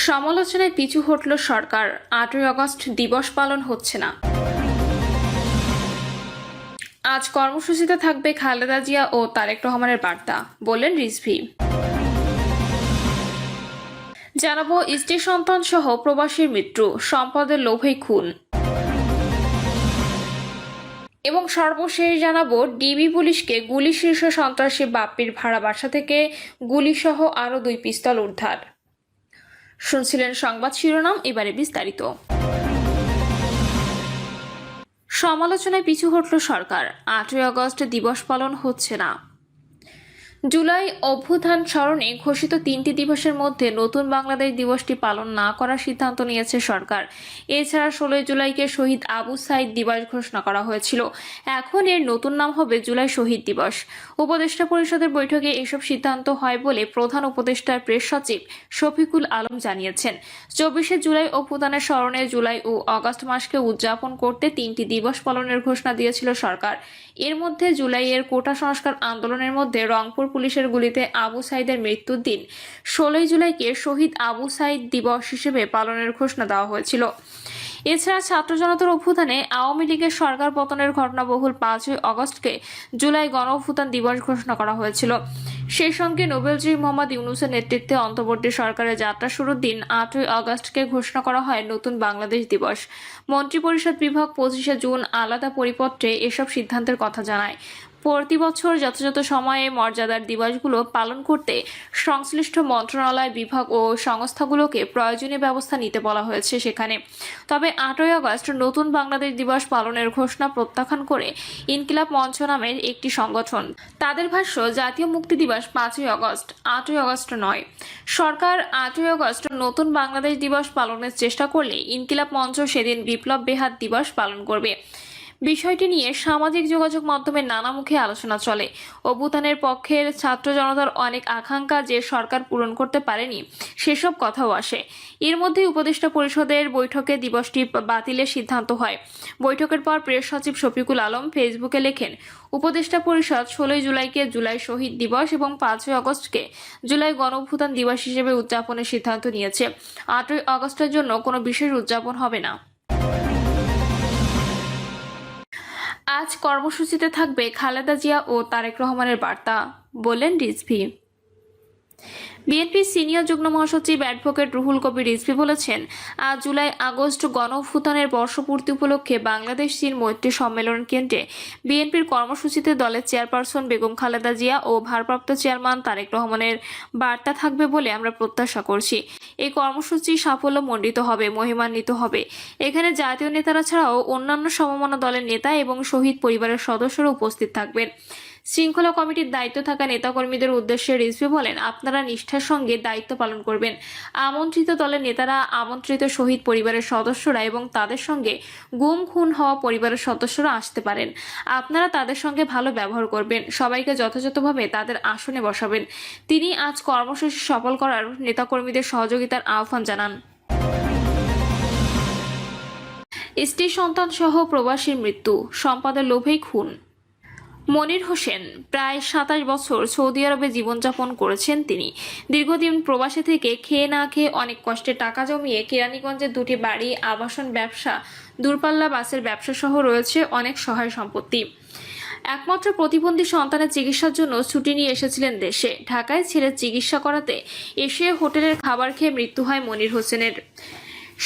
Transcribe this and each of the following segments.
সমালোচনায় পিছু হটল সরকার। 8ই আগস্ট দিবস পালন হচ্ছে না। আজ কর্মসূচিতে থাকবে খালেদা জিয়া ও তারেক রহমানের বার্তা, বললেন রিজভী। জানাবো স্ত্রী সন্তান সহ প্রবাসীর মৃত্যু, সম্পদের লোভেই খুন। এবং সর্বশেষ জানাবো ডিবি পুলিশকে গুলি শীর্ষ সন্ত্রাসী বাপ্পির ভাড়া বাসা থেকে গুলিসহ আরও 2 পিস্তল উদ্ধার। শুনছিলেন সংবাদ শিরোনাম, এবারে বিস্তারিত। সমালোচনায় পিছু হটল সরকার। 8ই আগস্ট দিবস পালন হচ্ছে না। জুলাই অভ্যুত্থান স্মরণে ঘোষিত 3টি দিবসের মধ্যে নতুন বাংলাদেশ দিবসটি পালন না করার সিদ্ধান্ত নিয়েছে সরকার। এছাড়া 16 জুলাইকে শহীদ আবু সাইদ দিবস ঘোষণা করা হয়েছিল। এখন এর নতুন নাম হবে জুলাই শহীদ দিবস। উপদেষ্টা পরিষদের বৈঠকে এসব সিদ্ধান্ত হয় বলে প্রধান উপদেষ্টার প্রেস সচিব শফিকুল আলম জানিয়েছেন। 24শে জুলাই অভ্যুত্থানের স্মরণে জুলাই ও আগস্ট মাসকে উদযাপন করতে 3টি দিবস পালনের ঘোষণা দিয়েছিল সরকার। এর মধ্যে জুলাইয়ের কোটা সংস্কার আন্দোলনের মধ্যে রংপুর পুলিশের গুলিতে আবু সাইদের মৃত্যুর দিন 16 জুলাইকে শহীদ আবু সাইদ দিবস হিসেবে পালনের ঘোষণা দেওয়া হয়েছিল। এছাড়া ছাত্র জনতার অভ্যুত্থানে আওয়ামী লীগের সরকার পতনের ঘটনাবহুল 5ই আগস্টকে জুলাই গণ অভ্যুত্থান দিবস ঘোষণা করা হয়েছিল। সেই সঙ্গে নোবেলজয়ী মোহাম্মদ ইউনূসের নেতৃত্বে অন্তর্বর্তী সরকারের যাত্রা শুরুর দিন 8ই আগস্টকে ঘোষণা করা হয় নতুন বাংলাদেশ দিবস। মন্ত্রিপরিষদ বিভাগ 25শে জুন আলাদা পরিপত্রে এসব সিদ্ধান্তের কথা জানায়। প্রতি বছর যথাযথ সময়ে মর্যাদার দিবসগুলো পালন করতে সংশ্লিষ্ট মন্ত্রণালয়, বিভাগ ও সংস্থাগুলোকে প্রয়োজনীয় ব্যবস্থা নিতে বলা হয়েছে সেখানে। তবে 8ই আগস্ট নতুন বাংলাদেশ দিবস পালনের ঘোষণা প্রত্যাখ্যান করে ইনকিলাব মঞ্চ নামের একটি সংগঠন। তাদের ভাষ্য, জাতীয় মুক্তি দিবস 5ই আগস্ট, 8ই আগস্ট নয়। সরকার 8ই আগস্ট নতুন বাংলাদেশ দিবস পালনের চেষ্টা করলে ইনকিলাব মঞ্চ সেদিন বিপ্লব বেহাত দিবস পালন করবে। বিষয়টি নিয়ে সামাজিক যোগাযোগ মাধ্যমে নানা মুখে আলোচনা চলে। অভ্যুত্থানের পক্ষের ছাত্র জনতার অনেক আকাঙ্ক্ষা যে সরকার পূরণ করতে পারেনি, সেসব কথাও আসে। এর মধ্যে উপদেষ্টা পরিষদের বৈঠকে দিবসটি বাতিলের সিদ্ধান্ত হয়। বৈঠকের পর প্রেস সচিব শফিকুল আলম ফেসবুকে লেখেন, উপদেষ্টা পরিষদ 16 জুলাইকে জুলাই শহীদ দিবস এবং 5ই আগস্টকে জুলাই গণ অভ্যুত্থান দিবস হিসেবে উদযাপনের সিদ্ধান্ত নিয়েছে। 8ই আগস্টের জন্য কোনো বিশেষ উদযাপন হবে না। আজ কর্মসূচিতে থাকবে খালেদা জিয়া ও তারেক রহমানের বার্তা, বললেন রিজভী। বিএনপির সিনিয়র যুগ্ম মহাসচিব অ্যাডভোকেট রুহুল কবির রিজভী বলেছেন, আজ জুলাই আগস্ট গণ অভ্যুত্থানের বর্ষপূর্তি উপলক্ষে বাংলাদেশ চীন মৈত্রী সম্মেলন কেন্দ্রে বিএনপির কর্মসূচিতে দলের চেয়ারপারসন বেগম খালেদা জিয়া ও ভারপ্রাপ্ত চেয়ারম্যান তারেক রহমানের বার্তা থাকবে বলে আমরা প্রত্যাশা করছি। এই কর্মসূচি সাফল্যমণ্ডিত হবে, মহিমান্বিত হবে। এখানে জাতীয় নেতারা ছাড়াও অন্যান্য সমমনা দলের নেতা এবং শহীদ পরিবারের সদস্যরা উপস্থিত থাকবেন। শৃঙ্খলা কমিটির দায়িত্ব থাকা নেতাকর্মীদের উদ্দেশ্যে রিজভী বলেন, আপনারা নিষ্ঠার সঙ্গে দায়িত্ব পালন করবেন। আমন্ত্রিত দলের নেতারা, আমন্ত্রিত শহীদ পরিবারের সদস্যরা এবং তাদের সঙ্গে গুম খুন হওয়া পরিবারের সদস্যরা আসতে পারেন। আপনারা তাদের সঙ্গে ভালো ব্যবহার করবেন, সবাইকে যথাযথভাবে তাদের আসনে বসাবেন। তিনি আজ কর্মসূচি সফল করার নেতাকর্মীদের সহযোগিতার আহ্বান জানান। স্ত্রী সন্তান সহ প্রবাসীর মৃত্যু, সম্পদের লোভেই খুন। মনির হোসেন প্রায় 27 বছর সৌদি আরবে জীবনযাপন করেছেন তিনি। দীর্ঘদিন প্রবাসে থেকে খেয়ে না খেয়ে অনেক কষ্টে টাকা জমিয়ে কেরানীগঞ্জের 2টি বাড়ি, আবাসন, ব্যবসা, দূরপাল্লা বাসের ব্যবসা সহ রয়েছে অনেক সহায় সম্পত্তি। একমাত্র প্রতিবন্ধী সন্তানের চিকিৎসার জন্য ছুটি নিয়ে এসেছিলেন দেশে। ঢাকায় ছেলের চিকিৎসা করাতে এসে হোটেলের খাবার খেয়ে মৃত্যু হয় মনির হোসেনের।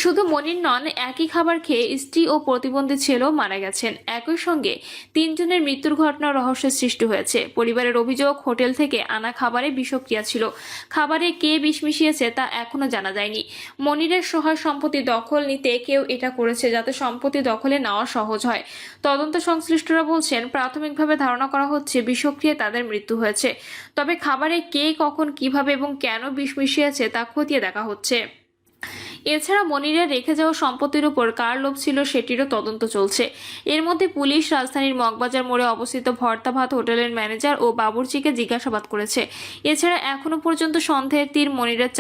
শুধু মনির নন, একই খাবার খেয়ে স্ত্রী ও প্রতিবন্ধী ছেলেও মারা গেছেন। একই সঙ্গে 3 জনের মৃত্যুর ঘটনা রহস্যের সৃষ্টি হয়েছে। পরিবারের অভিযোগ, হোটেল থেকে আনা খাবারে বিষক্রিয়া ছিল। খাবারে কে বিষ মিশিয়েছে তা এখনো জানা যায়নি। মনিরের সহায় সম্পত্তি দখল নিতে কেউ এটা করেছে যাতে সম্পত্তি দখলে নেওয়া সহজ হয়। তদন্ত সংশ্লিষ্টরা বলছেন, প্রাথমিকভাবে ধারণা করা হচ্ছে বিষক্রিয়ায় তাদের মৃত্যু হয়েছে। তবে খাবারে কে, কখন, কিভাবে এবং কেন বিষ মিশিয়েছে তা খতিয়ে দেখা হচ্ছে। এছাড়া মনিরের রেখে যাওয়া সম্পত্তির উপর কার লোভ ছিল সেটিরও তদন্ত চলছে। এর মধ্যে পুলিশ রাজধানীর মগবাজার মোড়ে অবস্থিত ভর্তা ভাত হোটেলের ম্যানেজার ও বাবুর্চিকে জিজ্ঞাসাবাদ করেছে। এছাড়া এখনো পর্যন্ত সন্দেহের তীর মনিরের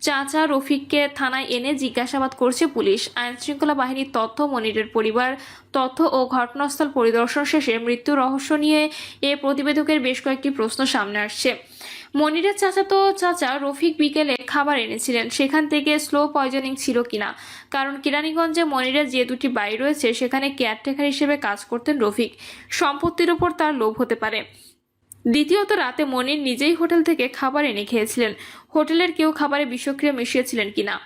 চাচা রফিককে থানায় এনে জিজ্ঞাসাবাদ করছে পুলিশ। আইনশৃঙ্খলা বাহিনীর তথ্য, মনিরের পরিবার তথ্য ও ঘটনাস্থল পরিদর্শন শেষে মৃত্যুর রহস্য নিয়ে এ প্রতিবেদকের বেশ কয়েকটি প্রশ্ন সামনে আসছে। মনিরের চাচাতো চাচা রফিক বিকেলে খাবার এনেছিলেন, সেখান থেকে স্লো পয়জনিং ছিল কিনা, কারণ কেরানীগঞ্জে মনিরের যে দুটি বাড়ি রয়েছে সেখানে কেয়ারটেকার হিসেবে কাজ করতেন রফিক। সম্পত্তির ওপর তার লোভ হতে পারে। দ্বিতীয়ত, রাতে মনির নিজেই হোটেল থেকে খাবার এনে খেয়েছিলেন, হোটেলের কেউ খাবারে বিষক্রিয়া মিশিয়েছিলেন কিনা।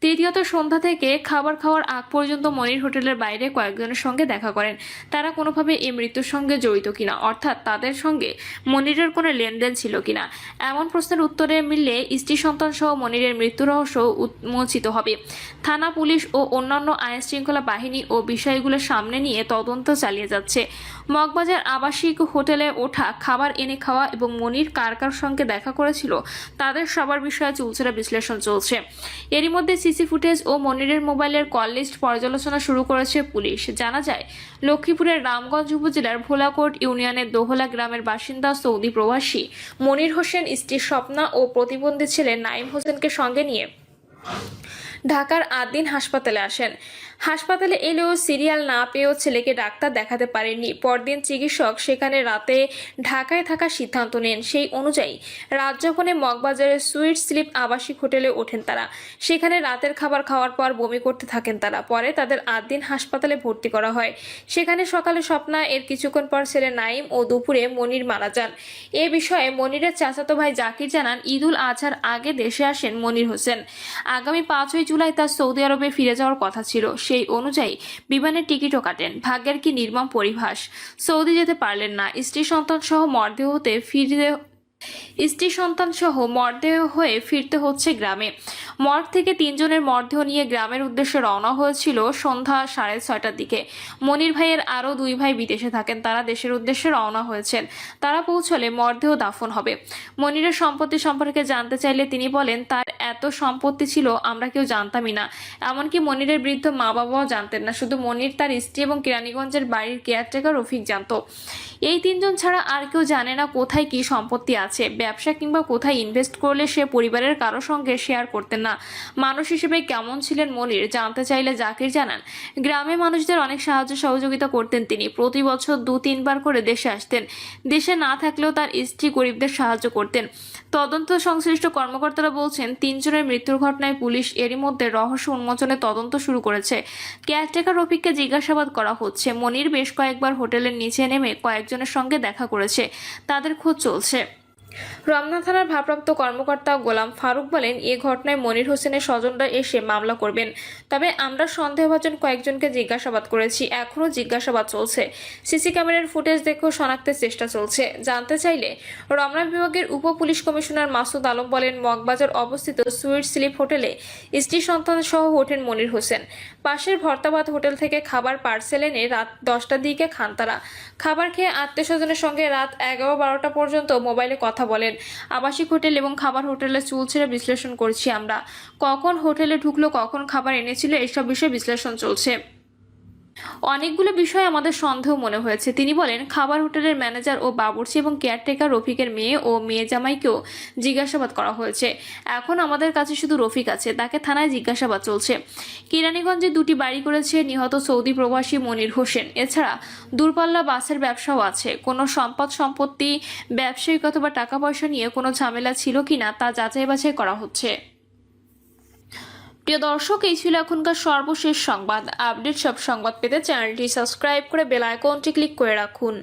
তৃতীয়ত, সন্ধ্যা থেকে খাবার খাওয়ার আগ পর্যন্ত মনির হোটেলের বাইরে কয়েকজনের সঙ্গে দেখা করেন, তারা কোনোভাবে এই মৃত্যুর সঙ্গে জড়িত কিনা, অর্থাৎ তাদের সঙ্গে মনিরের কোনো লেনদেন ছিল কিনা। এমন প্রশ্নের উত্তরে মিললে স্ত্রী সন্তান সহ মনিরের মৃত্যু রহস্য উন্মোচিত হবে। থানা, পুলিশ ও অন্যান্য আইন শৃঙ্খলা বাহিনী ও বিষয়গুলো সামনে নিয়ে তদন্ত চালিয়ে যাচ্ছে। মগবাজার আবাসিক হোটেলে ওঠা খাবার এনে খাওয়া এবং মনির কার কার সঙ্গে দেখা করেছিল তাদের সবার বিষয়ে চুলচেরা বিশ্লেষণ চলছে। এরই মধ্যে সিসি ফুটেজ ও মনিরের মোবাইলের কল লিস্ট পর্যালোচনা শুরু করেছে পুলিশ। জানা যায়, লক্ষ্মীপুরের রামগঞ্জ উপজেলার ভোলাকোট ইউনিয়নের দোহলা গ্রামের বাসিন্দা সৌদি প্রবাসী মনির হোসেন স্ত্রী স্বপ্না ও প্রতিবন্ধী ছেলে নাইম হোসেনকে সঙ্গে নিয়ে ঢাকার আদ্দিন হাসপাতালে আসেন। হাসপাতালে এলেও সিরিয়াল না পেয়েও ছেলেকে ডাক্তার দেখাতে পারেননি। পরদিন চিকিৎসক সেখানে রাতে ঢাকায় থাকার সিদ্ধান্ত নেন। সেই অনুযায়ী রাত যখনে মগবাজারের সুইট স্লিপ আবাসিক হোটেলে ওঠেন তারা। সেখানে রাতের খাবার খাওয়ার পর বমি করতে থাকেন তারা। পরে তাদের আদ্দিন হাসপাতালে ভর্তি করা হয়। সেখানে সকালে স্বপ্না, এর কিছুক্ষণ পর ছেলে নাইম ও দুপুরে মনির মারা যান। এ বিষয়ে মনিরের চাচাতো ভাই জাকির জানান, ঈদুল আজহার আগে দেশে আসেন মনির হোসেন। আগামী 5ই জুলাই তার সৌদি আরবে ফিরে যাওয়ার কথা ছিল। সেই অনুযায়ী বিমানের টিকিটও কাটেন। ভাগ্যের কি নির্মম পরিহাস, সৌদি যেতে পারলেন না। স্ত্রী সন্তান সহ মরদেহ হয়ে ফিরতে হচ্ছে গ্রামে। মর্গ থেকে 3 জনের মরদেহ নিয়ে গ্রামের উদ্দেশ্যে রওনা হয়েছিল সন্ধ্যা 6:30টার দিকে। মনির ভাইয়ের আরও 2 ভাই বিদেশে থাকেন, তারা দেশের উদ্দেশ্যে রওনা হয়েছেন। তারা পৌঁছলে মরদেহ দাফন হবে। মনিরের সম্পত্তি সম্পর্কে জানতে চাইলে তিনি বলেন, তার এত সম্পত্তি ছিল আমরা কেউ জানতামই না। এমনকি মনিরের বৃদ্ধ মা বাবাও জানতেন না। শুধু মনির, তার স্ত্রী এবং কেরানীগঞ্জের বাড়ির কেয়ারটেকার রফিক জানত। এই 3 জন ছাড়া আর কেউ জানে না কোথায় কি সম্পত্তি আছে। ব্যবসা কিংবা কোথায় ইনভেস্ট করলে সে পরিবারের কারো সঙ্গে শেয়ার করতেন না। মানুষ হিসেবে কেমন ছিলেন মনির জানতে চাইলে জাকির জানান, গ্রামে মানুষদের অনেক সাহায্য সহযোগিতা করতেন তিনি। প্রতি বছর 2-3 বার করে দেশে আসতেন। দেশে না থাকলেও তার স্ত্রী গরিবদের সাহায্য করতেন। তদন্ত সংশ্লিষ্ট কর্মকর্তারা বলছেন, 3 জনের মৃত্যুর ঘটনায় পুলিশ এরই মধ্যে রহস্য উন্মোচনে তদন্ত শুরু করেছে। কেয়ারটেকার রফিককে জিজ্ঞাসাবাদ করা হচ্ছে। মনির বেশ কয়েকবার হোটেলের নিচে নেমে কয়েকজনের সঙ্গে দেখা করেছে, তাদের খোঁজ চলছে। রমনা থানার ভারপ্রাপ্ত কর্মকর্তা গোলাম ফারুক বলেন, এ ঘটনায় মনির হোসেনের স্বজনরা এসে মামলা করবেন। তবে আমরা সন্দেহভাজন কয়েকজনকে জিজ্ঞাসাবাদ করেছি, এখনও জিজ্ঞাসাবাদ চলছে। সিসি ক্যামেরার ফুটেজ দেখেও শনাক্তের চেষ্টা চলছে। জানতে চাইলে রমনা বিভাগের উপ পুলিশ কমিশনার মাসুদ আলম বলেন, মগবাজার অবস্থিত সুইট স্লিপ হোটেলে স্ত্রী সন্তান সহ ওঠেন মনির হোসেন। পাশের ভর্তাবাদ হোটেল থেকে খাবার পার্সেল এনে রাত 10টার দিকে খান তারা। খাবার খেয়ে আত্মীয় স্বজনের সঙ্গে রাত 11-12টা পর্যন্ত মোবাইলে কথা বলেন। আবাসিক হোটেল এবং খাবার হোটেলে চুলচেরা বিশ্লেষণ করছি আমরা। কখন হোটেলে ঢুকলো, কখন খাবার এনেছিল, এসব বিষয়ে বিশ্লেষণ চলছে। অনেকগুলো বিষয় আমাদের সন্দেহ মনে হয়েছে। তিনি বলেন, খাবার হোটেলের ম্যানেজার ও বাবুর্চি এবং কেয়ারটেকার রফিকের মেয়ে ও মেয়ে জামাইকেও জিজ্ঞাসাবাদ করা হয়েছে। এখন আমাদের কাছে শুধু রফিক আছে, তাকে থানায় জিজ্ঞাসাবাদ চলছে। কেরানীগঞ্জে 2টি বাড়ি করেছে নিহত সৌদি প্রবাসী মনির হোসেন। এছাড়া দূরপাল্লা বাসের ব্যবসাও আছে। কোনো সম্পত্তি, ব্যবসায়িক অথবা টাকা পয়সা নিয়ে কোনো ঝামেলা ছিল কিনা তা যাচাই বাছাই করা হচ্ছে। প্রিয় দর্শক, এই ছিল এখনকার সর্বশেষ সংবাদ। আপডেট সব সংবাদ পেতে চ্যানেলটি সাবস্ক্রাইব করে বেল আইকনটি ক্লিক করে রাখুন।